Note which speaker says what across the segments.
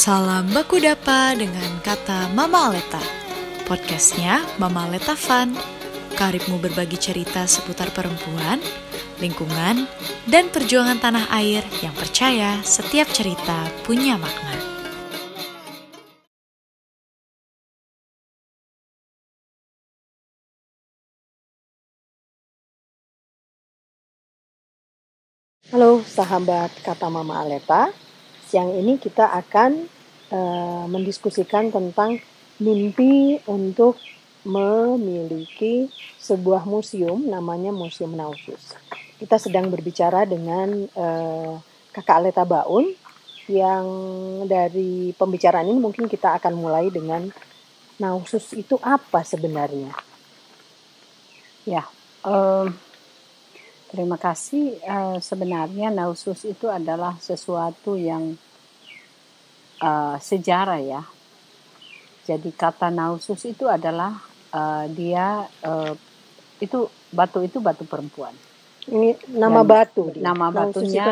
Speaker 1: Salam baku dapa dengan kata Mama Aleta. Podcastnya Mama Aleta Fun. Karibmu berbagi cerita seputar perempuan, lingkungan, dan perjuangan tanah air yang percaya setiap cerita punya makna.
Speaker 2: Halo sahabat kata Mama Aleta, siang ini kita akan mendiskusikan tentang mimpi untuk memiliki sebuah museum namanya Museum Nausus. Kita sedang berbicara dengan Kakak Aleta Baun yang dari pembicaraan ini mungkin kita akan mulai dengan Nausus itu apa sebenarnya?
Speaker 3: Ya, terima kasih. Sebenarnya Nausus itu adalah sesuatu yang sejarah ya. Jadi kata Nausus itu adalah itu batu perempuan.
Speaker 2: Ini nama batu.
Speaker 3: Nama batunya
Speaker 2: itu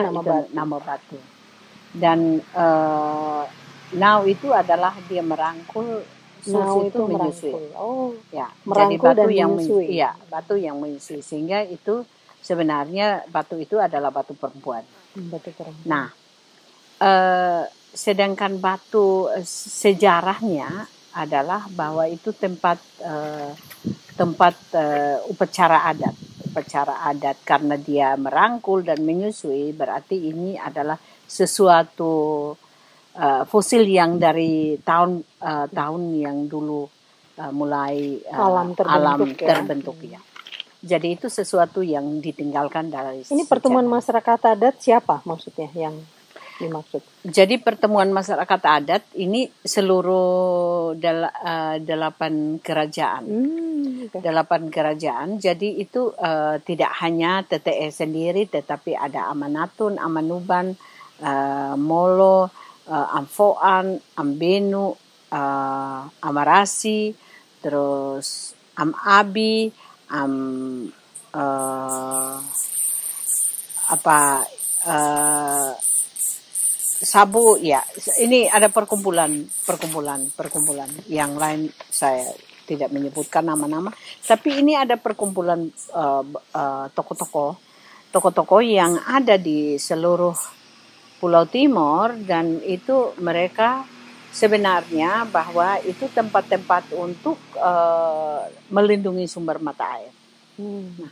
Speaker 3: nama batu. Dan Nau itu adalah dia merangkul.
Speaker 2: Nau itu
Speaker 3: menyusui.
Speaker 2: Oh,
Speaker 3: ya.
Speaker 2: Merangkul
Speaker 3: Jadi batu
Speaker 2: dan
Speaker 3: yang
Speaker 2: menyusui.
Speaker 3: Iya, batu yang menyusui. Sehingga itu sebenarnya batu itu adalah batu perempuan.
Speaker 2: Batu perempuan.
Speaker 3: Nah, sedangkan batu sejarahnya adalah bahwa itu tempat upacara adat karena dia merangkul dan menyusui, berarti ini adalah sesuatu fosil yang dari tahun yang dulu mulai
Speaker 2: alam
Speaker 3: terbentuk ya. Jadi itu sesuatu yang ditinggalkan dari
Speaker 2: ini pertemuan masyarakat adat siapa maksudnya yang dimaksud?
Speaker 3: Jadi pertemuan masyarakat adat ini seluruh 8 kerajaan. 8 kerajaan. Jadi itu tidak hanya TTE sendiri, tetapi ada Amanatun, Amanuban, Molo, Amfoan, Ambenu, Amarasi, terus Amabi, Sabu ya. Ini ada perkumpulan yang lain saya tidak menyebutkan nama-nama, tapi ini ada perkumpulan tokoh-tokoh yang ada di seluruh Pulau Timor, dan itu mereka sebenarnya bahwa itu tempat-tempat untuk melindungi sumber mata air. Nah,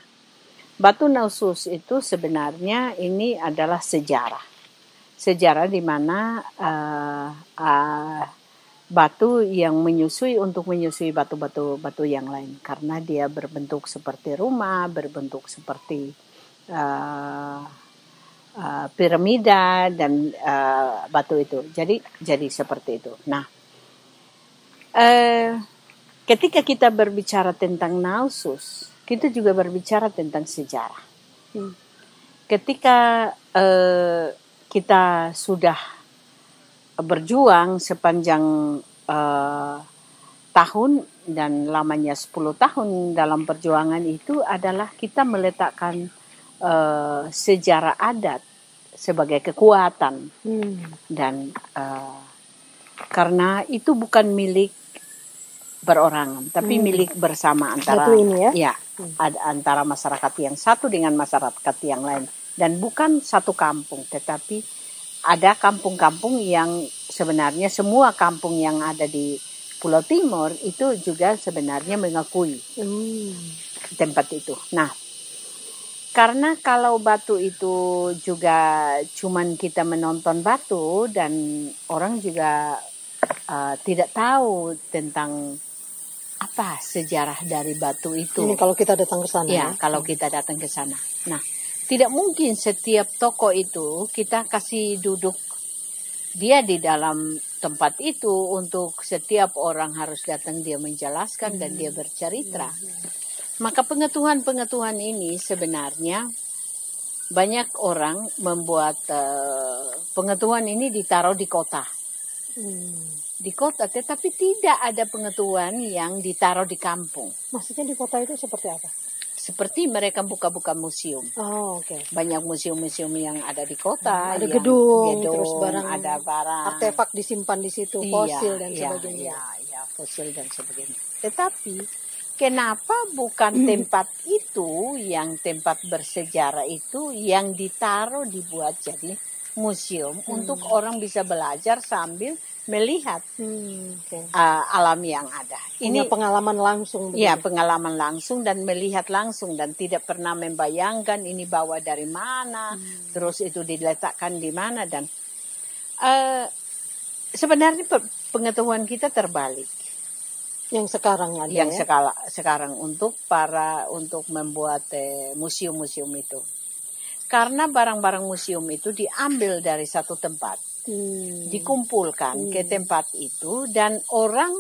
Speaker 3: Batu Nausus itu sebenarnya ini adalah sejarah di mana batu yang menyusui batu-batu yang lain, karena dia berbentuk seperti rumah, berbentuk seperti piramida dan batu itu. Jadi seperti itu. Nah, ketika kita berbicara tentang Nausus, kita juga berbicara tentang sejarah. Ketika kita sudah berjuang sepanjang tahun dan lamanya 10 tahun dalam perjuangan itu adalah kita meletakkan sejarah adat sebagai kekuatan. Dan karena itu bukan milik perorangan, tapi milik bersama antara antara masyarakat yang satu dengan masyarakat yang lain, dan bukan satu kampung, tetapi ada kampung-kampung yang sebenarnya semua kampung yang ada di Pulau Timor itu juga sebenarnya mengakui tempat itu. Nah, karena kalau batu itu juga cuman kita menonton batu dan orang juga tidak tahu tentang apa sejarah dari batu itu.
Speaker 2: Ini kalau kita datang ke sana.
Speaker 3: Ya, kalau kita datang ke sana. Nah, tidak mungkin setiap toko itu kita kasih duduk dia di dalam tempat itu untuk setiap orang harus datang dia menjelaskan dan dia bercerita. Maka pengetahuan ini sebenarnya banyak orang membuat pengetahuan ini ditaruh di kota. Di kota, tetapi tidak ada pengetahuan yang ditaruh di kampung.
Speaker 2: Maksudnya di kota itu seperti apa?
Speaker 3: seperti mereka buka-buka museum.
Speaker 2: Oh, oke.
Speaker 3: Banyak museum-museum yang ada di kota.
Speaker 2: Ada gedung, terus
Speaker 3: ada barang.
Speaker 2: Artefak disimpan di situ, fosil dan sebagainya.
Speaker 3: Iya, fosil dan sebagainya. Tetapi kenapa bukan tempat itu, yang tempat bersejarah itu, yang dibuat jadi museum untuk orang bisa belajar sambil melihat alam yang ada.
Speaker 2: Ini pengalaman langsung.
Speaker 3: Iya, pengalaman langsung dan melihat langsung dan tidak pernah membayangkan ini bawa dari mana, terus itu diletakkan di mana dan sebenarnya pengetahuan kita terbalik.
Speaker 2: Yang sekarang ada.
Speaker 3: Yang sekarang untuk membuat museum-museum itu. Karena barang-barang museum itu diambil dari satu tempat. Dikumpulkan ke tempat itu dan orang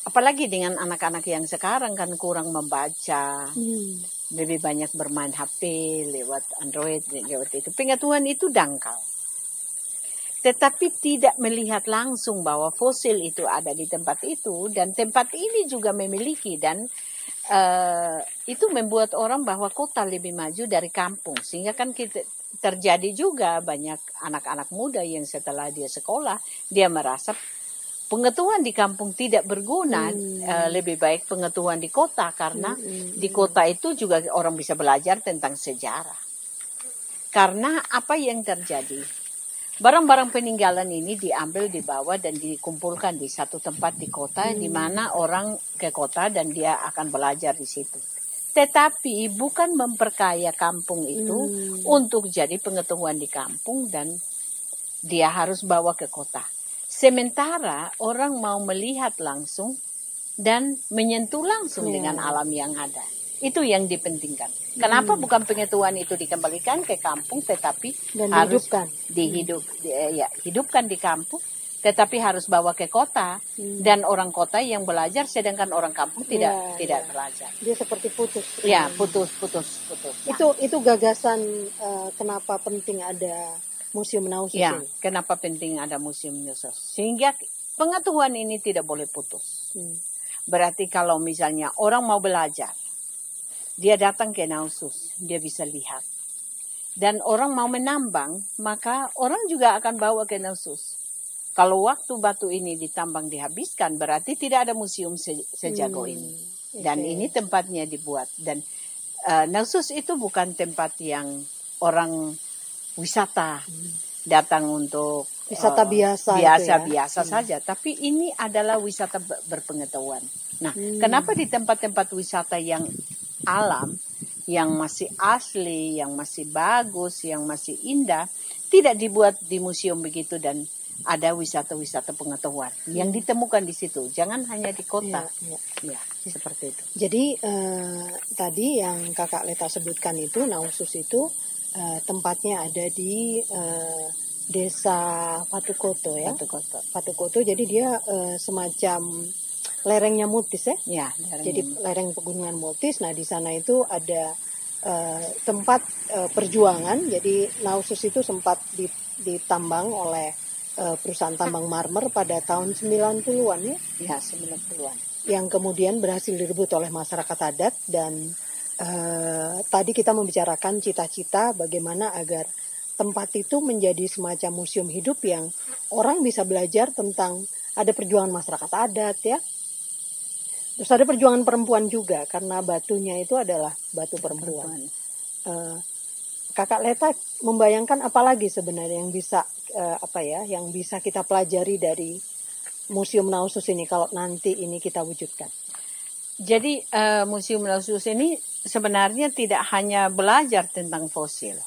Speaker 3: apalagi dengan anak-anak yang sekarang kan kurang membaca, lebih banyak bermain HP lewat Android, lewat itu pengetahuan itu dangkal, tetapi tidak melihat langsung bahwa fosil itu ada di tempat itu dan tempat ini juga memiliki dan itu membuat orang bahwa kota lebih maju dari kampung sehingga kan terjadi juga banyak anak-anak muda yang setelah dia sekolah, dia merasa pengetahuan di kampung tidak berguna, lebih baik pengetahuan di kota karena di kota itu juga orang bisa belajar tentang sejarah. Karena apa yang terjadi? Barang-barang peninggalan ini diambil, dibawa dan dikumpulkan di satu tempat di kota di mana orang ke kota dan dia akan belajar di situ. Tetapi bukan memperkaya kampung itu untuk jadi pengetahuan di kampung dan dia harus bawa ke kota. Sementara orang mau melihat langsung dan menyentuh langsung dengan alam yang ada. Itu yang dipentingkan. Kenapa bukan pengetahuan itu dikembalikan ke kampung tetapi
Speaker 2: dan
Speaker 3: harus hidupkan di kampung. Tetapi harus bawa ke kota dan orang kota yang belajar sedangkan orang kampung tidak belajar.
Speaker 2: Dia seperti putus.
Speaker 3: Ya, putus.
Speaker 2: Itu gagasan kenapa penting ada Museum Nausus ini.
Speaker 3: Kenapa penting ada Museum Nausus? Sehingga pengetahuan ini tidak boleh putus. Berarti kalau misalnya orang mau belajar, dia datang ke Nausus, dia bisa lihat. Dan orang mau menambang, maka orang juga akan bawa ke Nausus. Kalau waktu batu ini ditambang dihabiskan, berarti tidak ada museum sejago ini. Dan ini tempatnya dibuat. Dan Nausus itu bukan tempat yang orang wisata datang untuk
Speaker 2: wisata
Speaker 3: biasa saja. Tapi ini adalah wisata berpengetahuan. Nah, kenapa di tempat-tempat wisata yang alam, yang masih asli, yang masih bagus, yang masih indah, tidak dibuat di museum begitu dan ada wisata-wisata pengetahuan yang ditemukan di situ. Jangan hanya di kota. Ya, seperti itu.
Speaker 2: Jadi tadi yang Kakak Leta sebutkan itu, Nausus itu tempatnya ada di desa Patukoto ya. Patukoto. Jadi dia semacam lerengnya Mutis ya. Jadi lereng pegunungan Mutis. Nah, di sana itu ada tempat perjuangan. Jadi Nausus itu sempat ditambang oleh perusahaan tambang marmer pada tahun 90-an ya.
Speaker 3: Ya, 90-an.
Speaker 2: Yang kemudian berhasil direbut oleh masyarakat adat dan tadi kita membicarakan cita-cita bagaimana agar tempat itu menjadi semacam museum hidup yang orang bisa belajar tentang ada perjuangan masyarakat adat ya. Terus ada perjuangan perempuan juga karena batunya itu adalah batu perempuan. Kakak Leta membayangkan apa lagi sebenarnya yang bisa yang bisa kita pelajari dari Museum Nausus ini kalau nanti ini kita wujudkan.
Speaker 3: Jadi Museum Nausus ini sebenarnya tidak hanya belajar tentang fosil,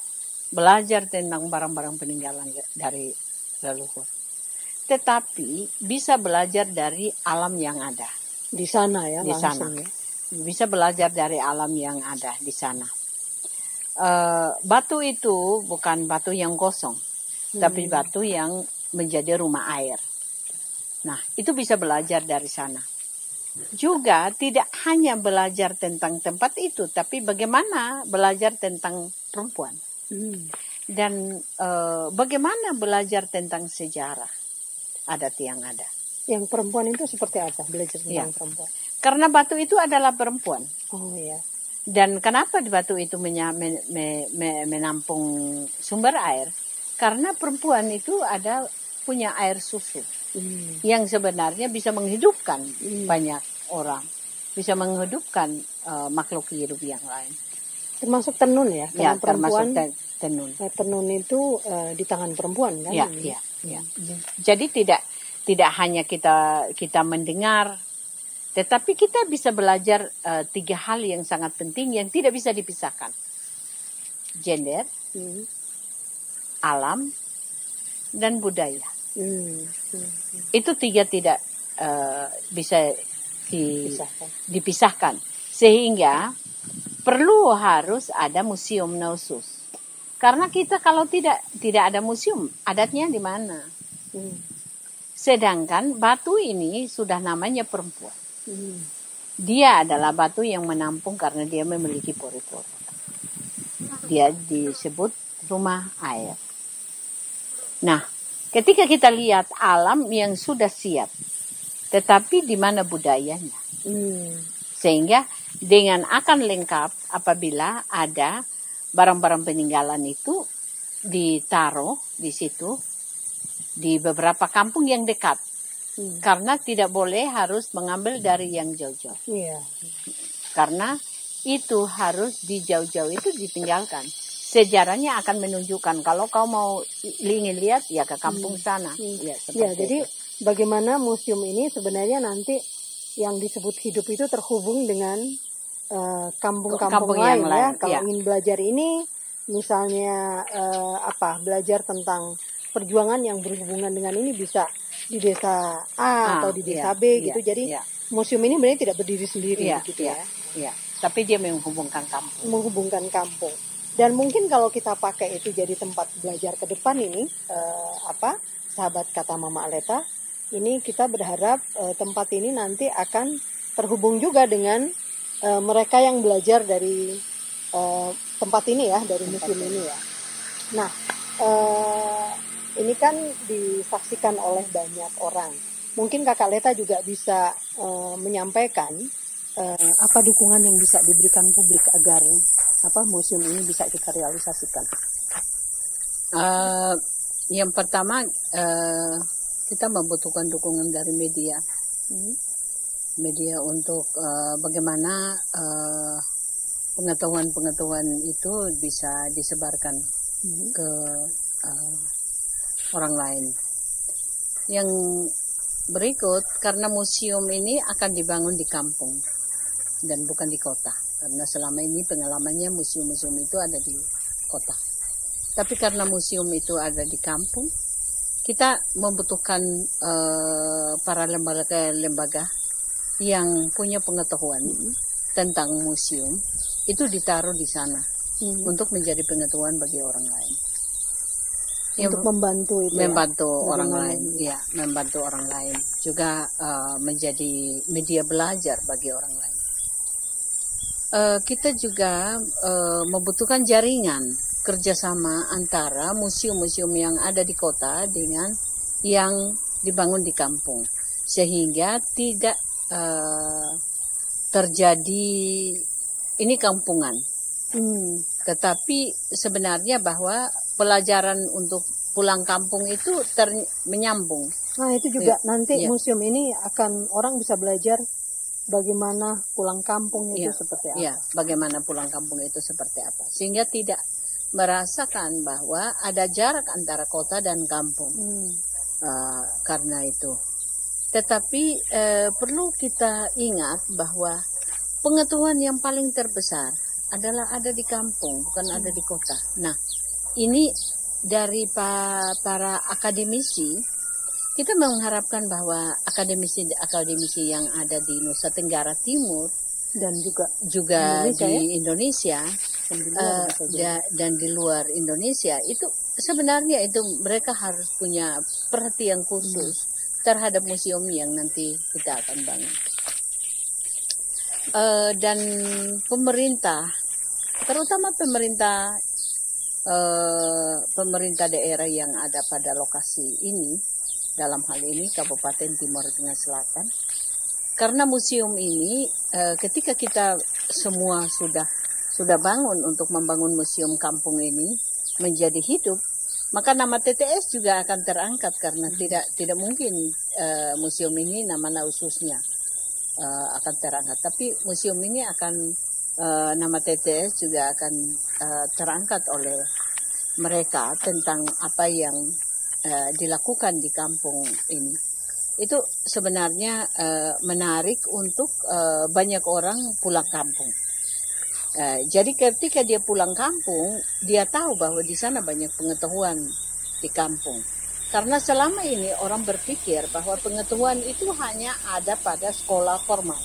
Speaker 3: belajar tentang barang-barang peninggalan dari leluhur, tetapi bisa belajar dari alam yang ada
Speaker 2: di sana ya.
Speaker 3: Di sana bisa belajar dari alam yang ada di sana. Batu itu bukan batu yang kosong, tapi batu yang menjadi rumah air. Nah, itu bisa belajar dari sana. Juga tidak hanya belajar tentang tempat itu, tapi bagaimana belajar tentang perempuan. Dan bagaimana belajar tentang sejarah adat yang ada.
Speaker 2: Yang perempuan itu seperti apa? Belajar tentang perempuan.
Speaker 3: Karena batu itu adalah perempuan.
Speaker 2: Oh ya.
Speaker 3: Dan kenapa di batu itu menampung sumber air? Karena perempuan itu punya air susu yang sebenarnya bisa menghidupkan banyak orang, bisa menghidupkan makhluk hidup yang lain.
Speaker 2: Termasuk tenun ya?
Speaker 3: Ya, termasuk tenun.
Speaker 2: Tenun itu di tangan perempuan kan?
Speaker 3: Ya. Jadi tidak hanya kita mendengar, tetapi kita bisa belajar 3 hal yang sangat penting yang tidak bisa dipisahkan. Gender, alam, dan budaya. Itu 3 tidak bisa dipisahkan. Sehingga harus ada museum khusus. Karena kita kalau tidak ada museum, adatnya di mana? Sedangkan batu ini sudah namanya perempuan. Dia adalah batu yang menampung karena dia memiliki pori-pori. Dia disebut rumah air. Nah, ketika kita lihat alam yang sudah siap, tetapi di mana budayanya? Sehingga dengan akan lengkap apabila ada barang-barang peninggalan itu ditaruh di situ di beberapa kampung yang dekat. Karena tidak boleh harus mengambil dari yang jauh-jauh. Karena itu harus di jauh-jauh itu ditinggalkan. Sejarahnya akan menunjukkan kalau kau mau ingin lihat ya ke kampung sana.
Speaker 2: Jadi bagaimana museum ini sebenarnya nanti yang disebut hidup itu terhubung dengan kampung-kampung lain ya. Kalau ingin belajar ini misalnya belajar tentang perjuangan yang berhubungan dengan ini bisa di desa A atau di desa B gitu. Jadi museum ini sebenarnya tidak berdiri sendiri gitu ya.
Speaker 3: Tapi dia menghubungkan kampung.
Speaker 2: Dan mungkin kalau kita pakai itu jadi tempat belajar ke depan ini sahabat kata Mama Aleta, ini kita berharap tempat ini nanti akan terhubung juga dengan mereka yang belajar dari tempat ini ya, dari museum ini ya. Nah, ini kan disaksikan oleh banyak orang. Mungkin Kakak Leta juga bisa menyampaikan apa dukungan yang bisa diberikan publik agar museum ini bisa kita realisasikan.
Speaker 3: Yang pertama kita membutuhkan dukungan dari media. Media untuk bagaimana pengetahuan itu bisa disebarkan ke orang lain. Yang berikut, karena museum ini akan dibangun di kampung dan bukan di kota. Karena selama ini pengalamannya museum-museum itu ada di kota. Tapi karena museum itu ada di kampung, kita membutuhkan para lembaga yang punya pengetahuan tentang museum itu ditaruh di sana untuk menjadi pengetahuan bagi orang lain.
Speaker 2: Untuk membantu itu
Speaker 3: orang lain, membantu orang lain juga menjadi media belajar bagi orang lain. Kita juga membutuhkan jaringan kerjasama antara museum-museum yang ada di kota dengan yang dibangun di kampung, sehingga tidak terjadi ini kampungan. Tetapi sebenarnya bahwa pelajaran untuk pulang kampung itu menyambung.
Speaker 2: Nah itu juga nanti museum ini akan orang bisa belajar bagaimana pulang kampung itu seperti apa.
Speaker 3: Bagaimana pulang kampung itu seperti apa. Sehingga tidak merasakan bahwa ada jarak antara kota dan kampung. Karena itu. Tetapi perlu kita ingat bahwa pengetahuan yang paling terbesar adalah ada di kampung, bukan ada di kota. Nah, ini dari para akademisi, kita mengharapkan bahwa akademisi yang ada di Nusa Tenggara Timur
Speaker 2: dan juga
Speaker 3: di Indonesia dan di luar Indonesia itu sebenarnya itu mereka harus punya perhatian khusus terhadap museum yang nanti kita akan bangun. Dan pemerintah, terutama pemerintah daerah yang ada pada lokasi ini, dalam hal ini Kabupaten Timur Tengah Selatan, Karena museum ini ketika kita semua sudah bangun untuk membangun museum kampung ini menjadi hidup, maka nama TTS juga akan terangkat karena tidak mungkin museum ini nama khususnya akan terangkat, tapi museum ini akan nama TTS juga akan terangkat oleh mereka tentang apa yang dilakukan di kampung ini. Itu sebenarnya menarik untuk banyak orang pulang kampung. Jadi ketika dia pulang kampung, dia tahu bahwa di sana banyak pengetahuan di kampung. Karena selama ini orang berpikir bahwa pengetahuan itu hanya ada pada sekolah formal.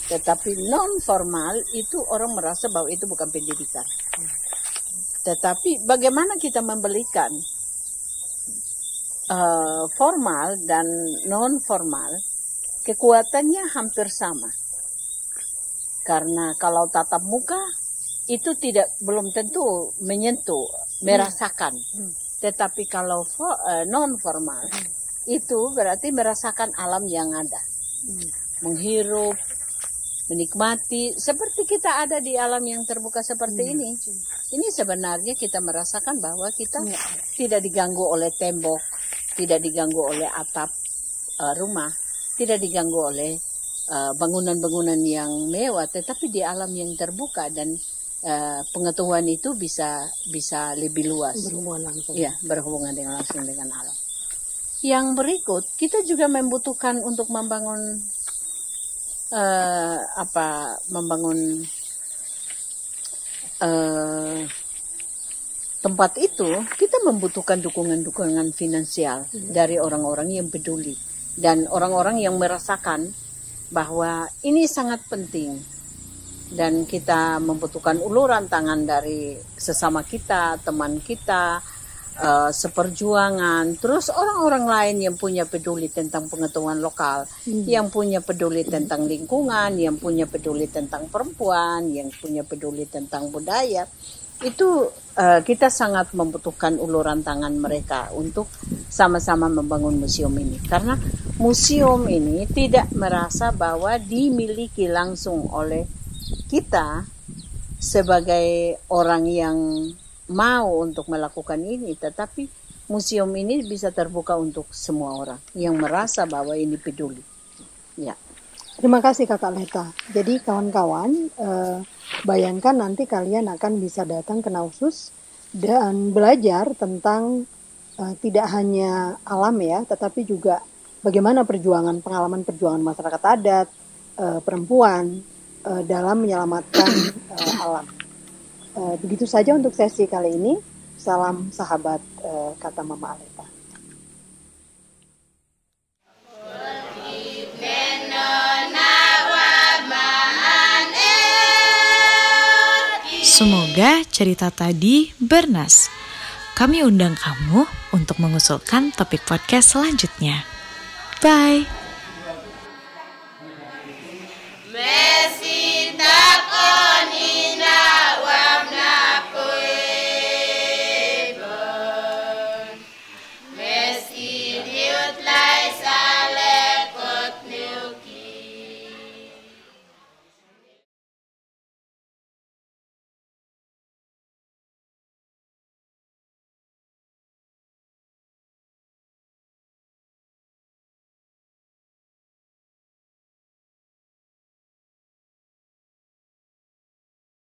Speaker 3: Tetapi non formal itu orang merasa bahwa itu bukan pendidikan. Tetapi bagaimana kita membelikan formal dan non formal, kekuatannya hampir sama. Karena kalau tatap muka itu belum tentu menyentuh, merasakan. Tetapi kalau non formal itu berarti merasakan alam yang ada, menghirup, menikmati, seperti kita ada di alam yang terbuka seperti ini. Ini sebenarnya kita merasakan bahwa kita tidak diganggu oleh tembok, tidak diganggu oleh atap rumah, tidak diganggu oleh bangunan-bangunan yang mewah, tetapi di alam yang terbuka dan pengetahuan itu bisa lebih luas.
Speaker 2: Berhubungan langsung.
Speaker 3: Ya, berhubungan langsung dengan alam. Yang berikut, kita juga membutuhkan untuk membangun tempat itu, kita membutuhkan dukungan-dukungan finansial dari orang-orang yang peduli dan orang-orang yang merasakan bahwa ini sangat penting, dan kita membutuhkan uluran tangan dari sesama kita, teman kita, seperjuangan, terus orang-orang lain yang punya peduli tentang pengetahuan lokal, yang punya peduli tentang lingkungan, yang punya peduli tentang perempuan, yang punya peduli tentang budaya. Itu kita sangat membutuhkan uluran tangan mereka untuk sama-sama membangun museum ini. Karena museum ini tidak merasa bahwa dimiliki langsung oleh kita sebagai orang yang mau untuk melakukan ini, tetapi museum ini bisa terbuka untuk semua orang yang merasa bahwa ini peduli. Ya.
Speaker 2: Terima kasih Kak Aleta. Jadi kawan-kawan, bayangkan nanti kalian akan bisa datang ke Nausus dan belajar tentang tidak hanya alam ya, tetapi juga bagaimana pengalaman perjuangan masyarakat adat, perempuan dalam menyelamatkan alam. Begitu saja untuk sesi kali ini. Salam sahabat kata Mama Aleta.
Speaker 1: Semoga cerita tadi bernas. Kami undang kamu untuk mengusulkan topik podcast selanjutnya. Bye.